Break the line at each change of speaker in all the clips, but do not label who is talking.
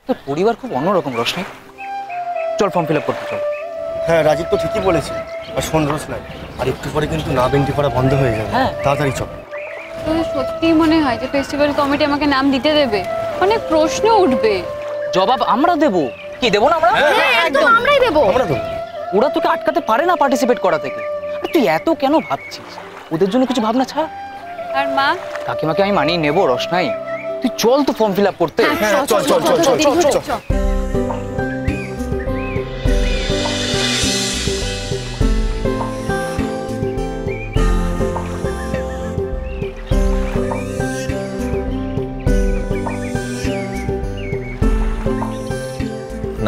তোর পরিবার খুব অন্যরকম রোশনাই। চল ফর্ম ফিল আপ করতে চল।
হ্যাঁ রাজীব তো ঠিকই বলেছে। আর শোন রোশনাই, আর একটু পরে কিন্তু না বেন্টি করা বন্ধ হয়ে যাবে।
হ্যাঁ
তাড়াতাড়ি চল।
তোর সত্যিই মনে হয় যে ফেস্টিভ্যাল কমিটি আমাকে নাম দিতে দেবে? অনেক প্রশ্ন উঠবে।
জবাব আমরা দেব। কি দেব না আমরা?
হ্যাঁ একদম আমরাই দেব।
আমরা তো
ওরা তোকে আটকাতে পারে না পার্টিসিপেট করা থেকে। আর তুই এত কেন ভাবছিস? ওদের জন্য কিছু ভাবনা ছাড়।
আর মা?
কাকিমাকে আমি মানিয়ে নেব রোশনাই। তুই চল তো ফর্ম ফিল আপ করতে।
হ্যাঁ চল চল চল চল চল চল।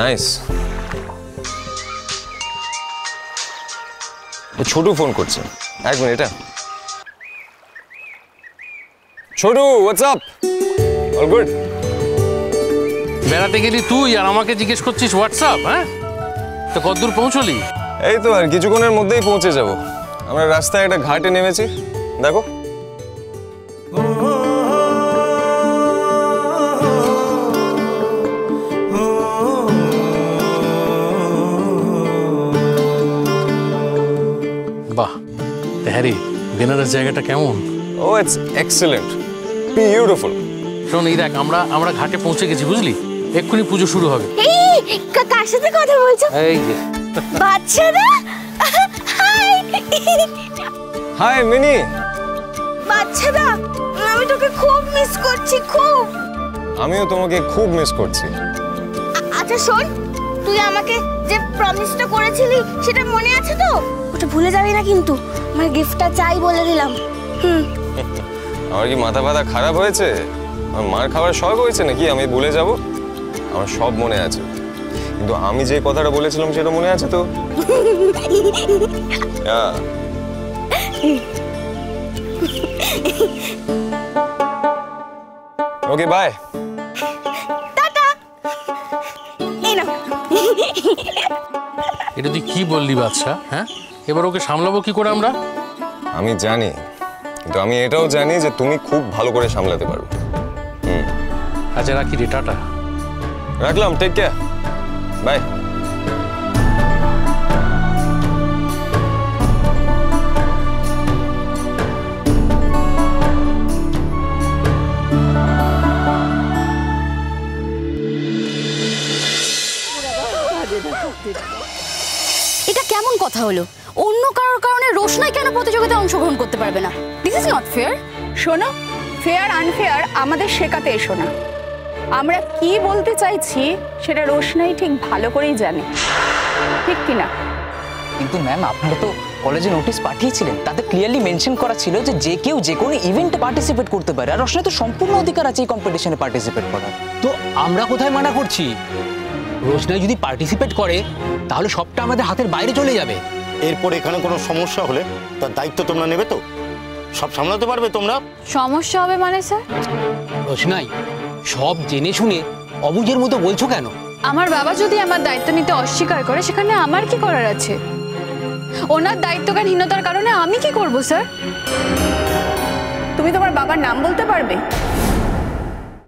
নাইস। ছোটু ফোন করছে, এক minute. Chhotu, what's up? All good?
বেড়াতে গেলি তুই আর আমাকে জিজ্ঞেস করছিস হোয়াটসঅ্যাপ? হ্যাঁ, তো কতদূর পৌঁছলি?
এই তো আর কিছুক্ষণের মধ্যেই পৌঁছে যাব। আমরা রাস্তায় একটা ঘাটে নেমেছি, দেখো।
বাহ, হ্যারি বেনারস জায়গাটা কেমন?
ও ইটস এক্সেলেন্ট, বিউটিফুল।
শোন, এই দেখ আমরা ঘাটে পৌঁছে গেছি, বুঝলি? এক্ষুনি পুজো শুরু হবে।
এই কার সাথে কথা বলছো?
এই যে
বাচ্চারা, হাই
হাই মিনি।
বাচ্চারা, আমি তোকে খুব মিস করছি, খুব।
আমিও তোমাকে খুব মিস করছি।
আচ্ছা শোন, তুই আমাকে যে প্রমিসটা করেছিলি সেটা মনে আছে তো? ওটা ভুলে যাবি না কিন্তু। আমার গিফটটা চাই বলে দিলাম।
আমার কি মাথা ব্যথা খারাপ হয়েছে? আমার মার খাবার শখ হয়েছে নাকি আমি ভুলে যাব? আমার সব মনে আছে, কিন্তু আমি যে কথাটা বলেছিলাম সেটা মনে আছে তো? Okay bye.
টাটা। এই নাও।
এটা তুই কি বললি বাচ্চা? হ্যাঁ, এবার ওকে সামলাবো কি করে আমরা?
আমি জানি, কিন্তু আমি এটাও জানি যে তুমি খুব ভালো করে সামলাতে পারো।
আচ্ছা রাখি রে, টাটা।
রাখলাম, টেক কেয়ার, বাই।
এটা কেমন কথা হলো? অন্য কারোর কারণে রোশনাই কেন প্রতিযোগিতায় অংশগ্রহণ করতে পারবে না? This is not fair.
শোনো, ফেয়ার আনফেয়ার আমাদের শেখাতে এসো না। আমরা কি বলতে চাইছি সেটা রোশনাই ঠিক ভালো করেই জানে, ঠিক কিনা?
কিন্তু ম্যাম, আপনারা তো কলেজে নোটিশ পাঠিয়েছিলেন, তাতে ক্লিয়ারলি মেনশন করা ছিল যে যে কেউ যে কোনো ইভেন্টে পার্টিসিপেট করতে পারে। আর রোশনাই তো সম্পূর্ণ অধিকার আছে এই কম্পিটিশনে পার্টিসিপেট করার।
তো আমরা কোথায় মানা করছি? রোশনাই যদি পার্টিসিপেট করে তাহলে সবটা আমাদের হাতের বাইরে চলে যাবে।
এরপর এখানে কোনো সমস্যা হলে তার দায়িত্ব তোমরা নেবে তো? সব সামলাতে পারবে তোমরা?
সমস্যা হবে মানে স্যার?
রোশনাই, সব জেনে শুনে অবুঝের মতো বলছো কেন?
আমার বাবা যদি আমার দায়িত্ব নিতে অস্বীকার করে সেখানে আমার কি করার আছে? ওনার দায়িত্বজ্ঞানহীনতার কারণে আমি কি করব স্যার?
তুমি তোমার বাবার নাম বলতে পারবে?